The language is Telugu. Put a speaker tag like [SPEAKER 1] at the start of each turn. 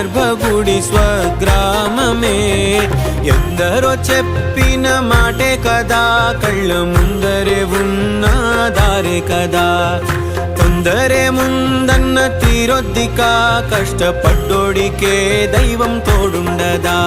[SPEAKER 1] గర్భగుడి స్వగ్రామమే. ఎందరో చెప్పిన మాటే కదా, కళ్ళ ముందరే ఉన్న దారే కదా. తొందరే ముందన్న తీరొద్దిక, కష్టపడ్డోడికే దైవం తోడుండదా.